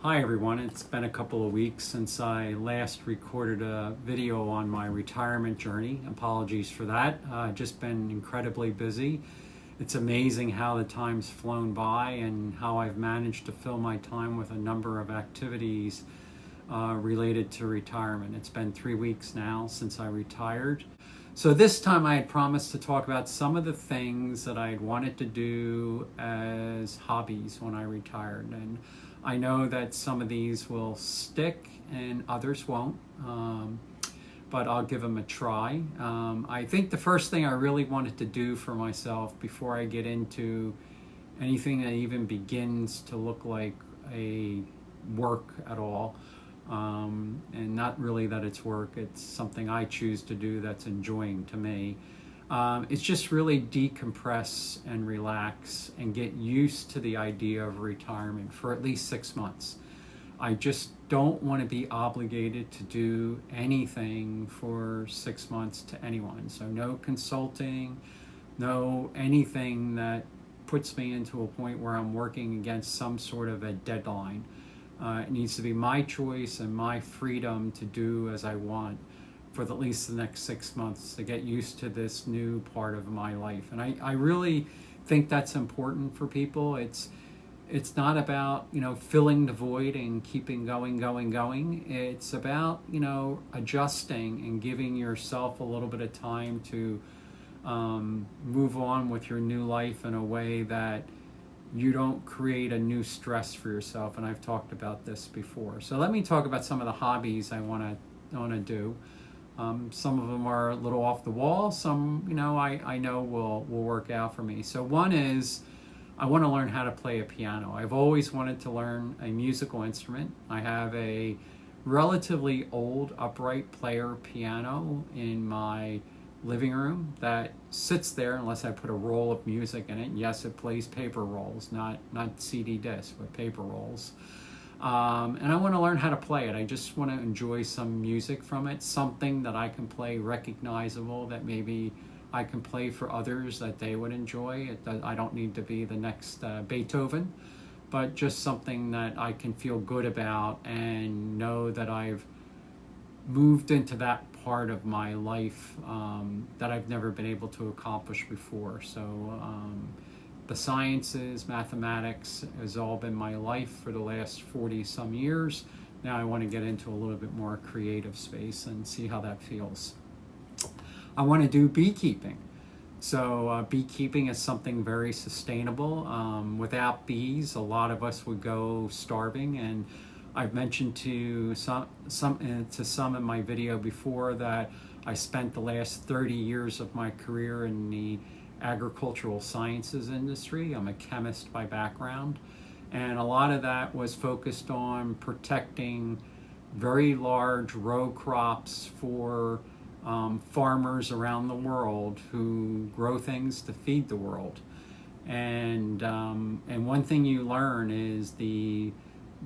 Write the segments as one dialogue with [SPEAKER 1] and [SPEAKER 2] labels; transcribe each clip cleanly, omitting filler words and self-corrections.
[SPEAKER 1] Hi everyone, it's been a couple of weeks since I last recorded a video on my retirement journey. Apologies for that. Just been incredibly busy. It's amazing how the time's flown by and how I've managed to fill my time with a number of activities related to retirement. It's been 3 weeks now since I retired. So this time I had promised to talk about some of the things that I'd wanted to do as hobbies when I retired. And I know that some of these will stick and others won't, but I'll give them a try. I think the first thing I really wanted to do for myself before I get into anything that even begins to look like a work at all, and not really that it's work, it's something I choose to do that's enjoying to me. It's just really decompress and relax and get used to the idea of retirement for at least 6 months. I just don't want to be obligated to do anything for 6 months to anyone. So no consulting, no anything that puts me into a point where I'm working against some sort of a deadline. It needs to be my choice and my freedom to do as I want for at least the next 6 months to get used to this new part of my life. And I really think that's important for people. It's not about, filling the void and keeping going. It's about, adjusting and giving yourself a little bit of time to move on with your new life in a way that you don't create a new stress for yourself. And I've talked about this before. So let me talk about some of the hobbies I want to do. Some of them are a little off the wall. Some, I know will work out for me. So one is I want to learn how to play a piano. I've always wanted to learn a musical instrument. I have a relatively old upright player piano in my living room that sits there unless I put a roll of music in it. Yes, it plays paper rolls, not CD discs, but paper rolls. And I want to learn how to play it. I just want to enjoy some music from it, something that I can play recognizable, that maybe I can play for others that they would enjoy. I don't need to be the next Beethoven, but just something that I can feel good about and know that I've moved into that part of my life that I've never been able to accomplish before. So the sciences, mathematics has all been my life for the last 40 some years. Now I want to get into a little bit more creative space and see how that feels. I want to do beekeeping. So beekeeping is something very sustainable. Without bees, a lot of us would go starving. And I've mentioned to some in my video before that I spent the last 30 years of my career in the agricultural sciences industry. I'm a chemist by background, and a lot of that was focused on protecting very large row crops for farmers around the world who grow things to feed the world. And one thing you learn is the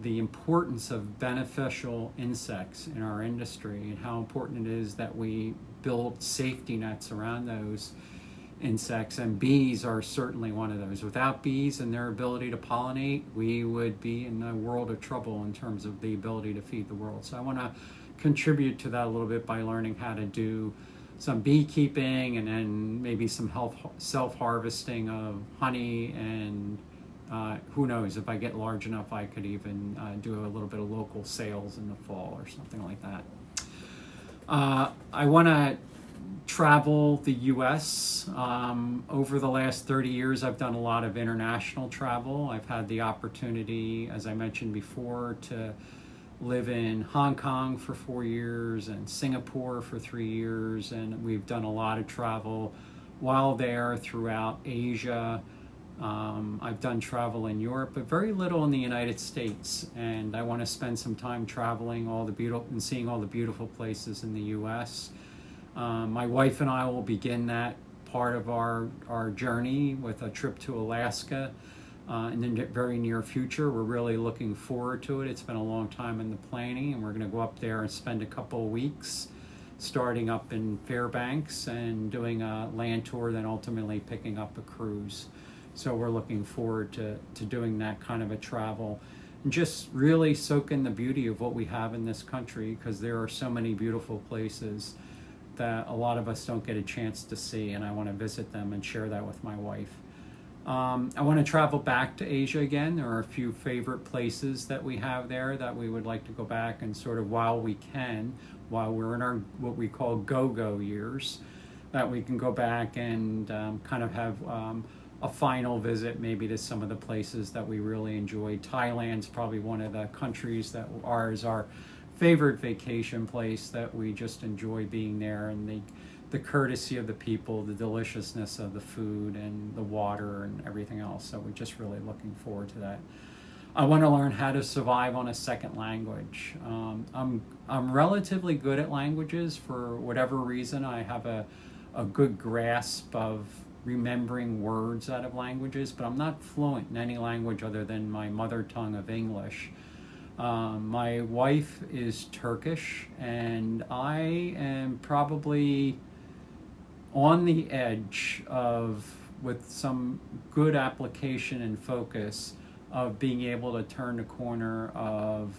[SPEAKER 1] importance of beneficial insects in our industry and how important it is that we build safety nets around those insects, and bees are certainly one of those. Without bees and their ability to pollinate, we would be in a world of trouble in terms of the ability to feed the world. So I want to contribute to that a little bit by learning how to do some beekeeping and then maybe some self-harvesting of honey, and who knows, if I get large enough I could even do a little bit of local sales in the fall or something like that. I want to travel the US. Over the last 30 years, I've done a lot of international travel. I've had the opportunity, as I mentioned before, to live in Hong Kong for 4 years and Singapore for 3 years. And we've done a lot of travel while there throughout Asia. I've done travel in Europe, but very little in the United States. And I want to spend some time traveling and seeing all the beautiful places in the US. My wife and I will begin that part of our journey with a trip to Alaska in the very near future. We're really looking forward to it. It's been a long time in the planning, and we're going to go up there and spend a couple of weeks, starting up in Fairbanks and doing a land tour, then ultimately picking up a cruise. So we're looking forward to doing that kind of a travel. and just really soak in the beauty of what we have in this country, because there are so many beautiful places that a lot of us don't get a chance to see, and I want to visit them and share that with my wife. I want to travel back to Asia again. There are a few favorite places that we have there that we would like to go back and sort of, while we can, while we're in our what we call go-go years, that we can go back and kind of have a final visit maybe to some of the places that we really enjoyed. Thailand's probably one of the countries that is our favorite vacation place, that we just enjoy being there, and the courtesy of the people, the deliciousness of the food and the water and everything else. So we're just really looking forward to that. I want to learn how to survive on a second language. I'm relatively good at languages for whatever reason. I have a good grasp of remembering words out of languages, but I'm not fluent in any language other than my mother tongue of English. My wife is Turkish, and I am probably on the edge of, with some good application and focus, of being able to turn the corner of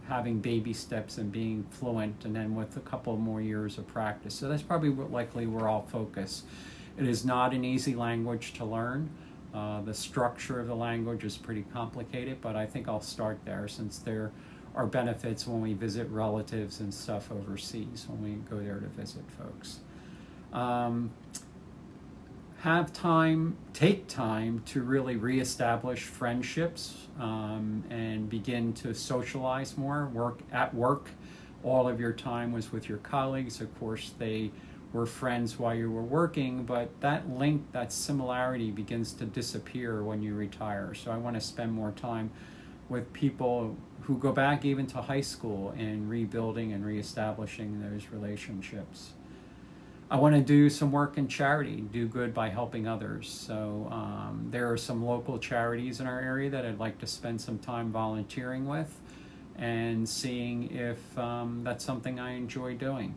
[SPEAKER 1] having baby steps and being fluent, and then with a couple more years of practice. So that's probably likely where I'll focus. It is not an easy language to learn. The structure of the language is pretty complicated, but I think I'll start there, since there are benefits when we visit relatives and stuff overseas, when we go there to visit folks. Take time to really reestablish friendships, and begin to socialize more. At work, all of your time was with your colleagues. Of course, they were friends while you were working, but that link, that similarity begins to disappear when you retire. So I want to spend more time with people who go back even to high school and rebuilding and reestablishing those relationships. I want to do some work in charity, do good by helping others. So there are some local charities in our area that I'd like to spend some time volunteering with, and seeing if that's something I enjoy doing.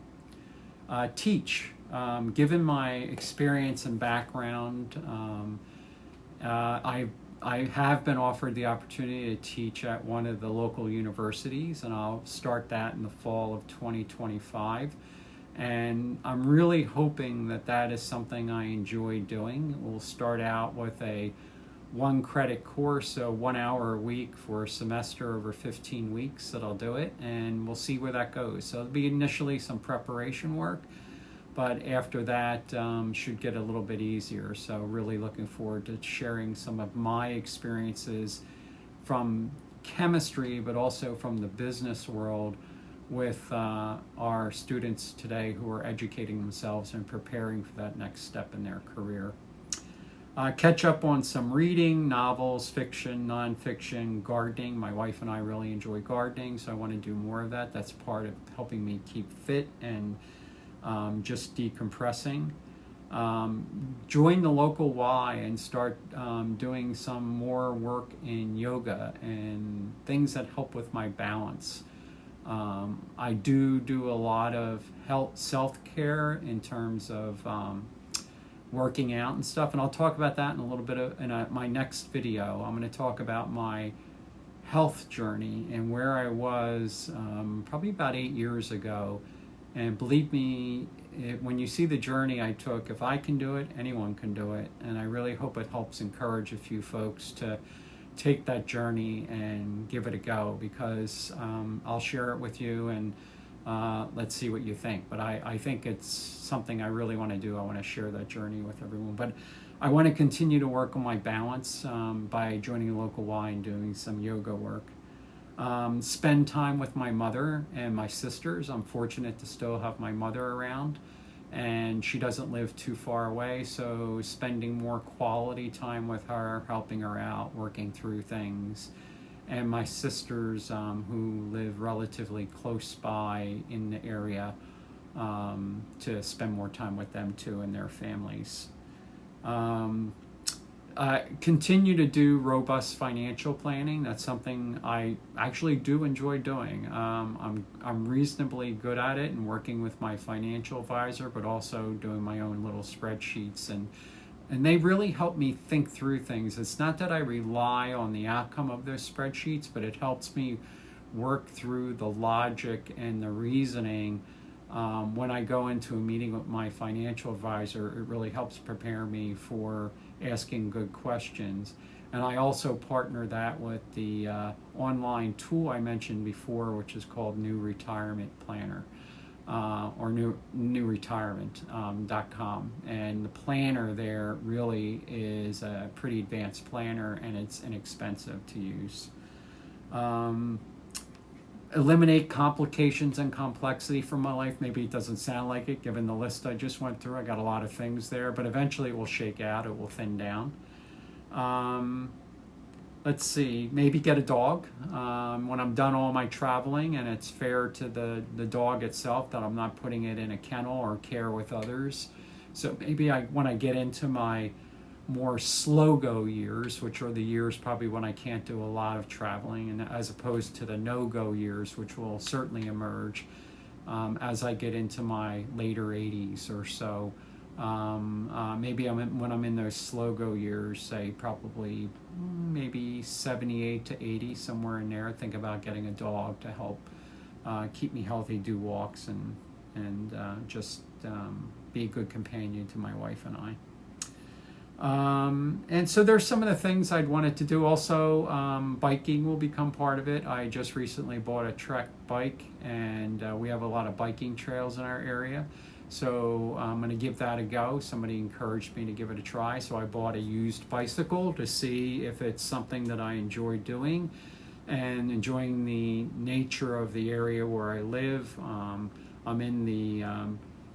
[SPEAKER 1] Teach. Given my experience and background, I have been offered the opportunity to teach at one of the local universities, and I'll start that in the fall of 2025. And I'm really hoping that that is something I enjoy doing. We'll start out with a 1-credit course, so 1 hour a week for a semester over 15 weeks that I'll do it, and we'll see where that goes. So it'll be initially some preparation work, but after that should get a little bit easier. So really looking forward to sharing some of my experiences from chemistry, but also from the business world, with our students today who are educating themselves and preparing for that next step in their career. Catch up on some reading, novels, fiction, nonfiction, gardening. My wife and I really enjoy gardening, so I want to do more of that. That's part of helping me keep fit and just decompressing. Join the local Y and start doing some more work in yoga and things that help with my balance. I do a lot of self-care in terms of working out and stuff, and I'll talk about that in a little bit in my next video. I'm going to talk about my health journey and where I was probably about 8 years ago. And believe me, when you see the journey I took, if I can do it, anyone can do it. And I really hope it helps encourage a few folks to take that journey and give it a go, because I'll share it with you, and let's see what you think. But I think it's something I really want to do. I want to share that journey with everyone. But I want to continue to work on my balance by joining a local Y and doing some yoga work. Spend time with my mother and my sisters. I'm fortunate to still have my mother around, and she doesn't live too far away, so spending more quality time with her, helping her out, working through things. And my sisters who live relatively close by in the area, to spend more time with them too and their families. Continue to do robust financial planning. That's something I actually do enjoy doing. I'm reasonably good at it and working with my financial advisor, but also doing my own little spreadsheets And they really help me think through things. It's not that I rely on the outcome of those spreadsheets, but it helps me work through the logic and the reasoning. When I go into a meeting with my financial advisor, it really helps prepare me for asking good questions. And I also partner that with the online tool I mentioned before, which is called New Retirement Planner, or newretirement.com. And the planner there really is a pretty advanced planner, and it's inexpensive to use. Eliminate complications and complexity from my life. Maybe it doesn't sound like it given the list I just went through. I got a lot of things there, but eventually it will shake out, it will thin down. Let's see, maybe get a dog when I'm done all my traveling, and it's fair to the dog itself that I'm not putting it in a kennel or care with others. So maybe when I get into my more slow go years, which are the years probably when I can't do a lot of traveling, and as opposed to the no go years, which will certainly emerge as I get into my later 80s or so. Maybe when I'm in those slow go years, say probably maybe 78 to 80, somewhere in there, think about getting a dog to help keep me healthy, do walks, and just be a good companion to my wife and I. And so there's some of the things I'd wanted to do. Also, biking will become part of it. I just recently bought a Trek bike, and we have a lot of biking trails in our area. So I'm going to give that a go. Somebody encouraged me to give it a try. So I bought a used bicycle to see if it's something that I enjoy doing and enjoying the nature of the area where I live. I'm in the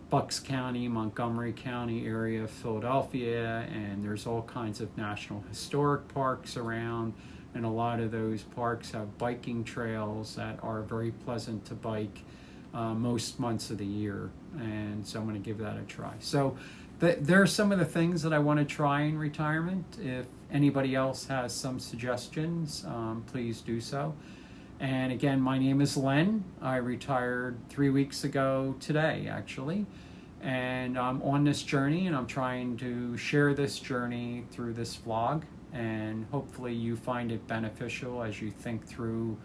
[SPEAKER 1] Bucks County, Montgomery County area of Philadelphia, and there's all kinds of national historic parks around, and a lot of those parks have biking trails that are very pleasant to bike most months of the year, and so I'm going to give that a try. So there are some of the things that I want to try in retirement. If anybody else has some suggestions, please do so. And again, my name is Len. I retired 3 weeks ago today, actually. And I'm on this journey, and I'm trying to share this journey through this vlog. And hopefully you find it beneficial as you think through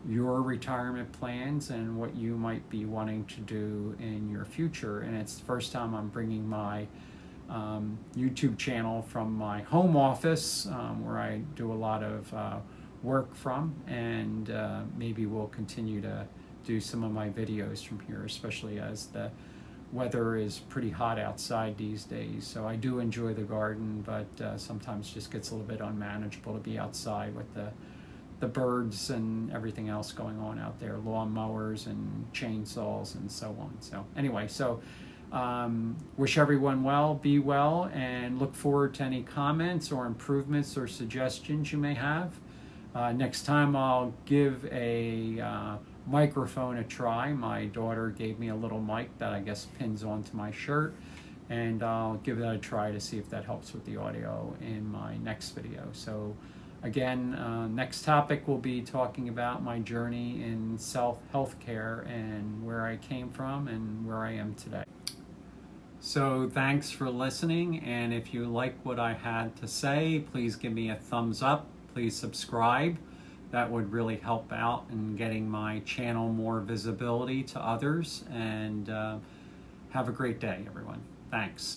[SPEAKER 1] your retirement plans and what you might be wanting to do in your future. And it's the first time I'm bringing my YouTube channel from my home office, where I do a lot of work from, and maybe we'll continue to do some of my videos from here, especially as the weather is pretty hot outside these days. So I do enjoy the garden, but sometimes just gets a little bit unmanageable to be outside with the birds and everything else going on out there, lawn mowers and chainsaws and so on. So anyway, so wish everyone well, be well, and look forward to any comments or improvements or suggestions you may have. Next time I'll give a microphone a try. My daughter gave me a little mic that I guess pins onto my shirt, and I'll give that a try to see if that helps with the audio in my next video. So again, next topic will be talking about my journey in healthcare and where I came from and where I am today. So thanks for listening, and if you like what I had to say, please give me a thumbs up. Please subscribe. That would really help out in getting my channel more visibility to others. And have a great day, everyone. Thanks.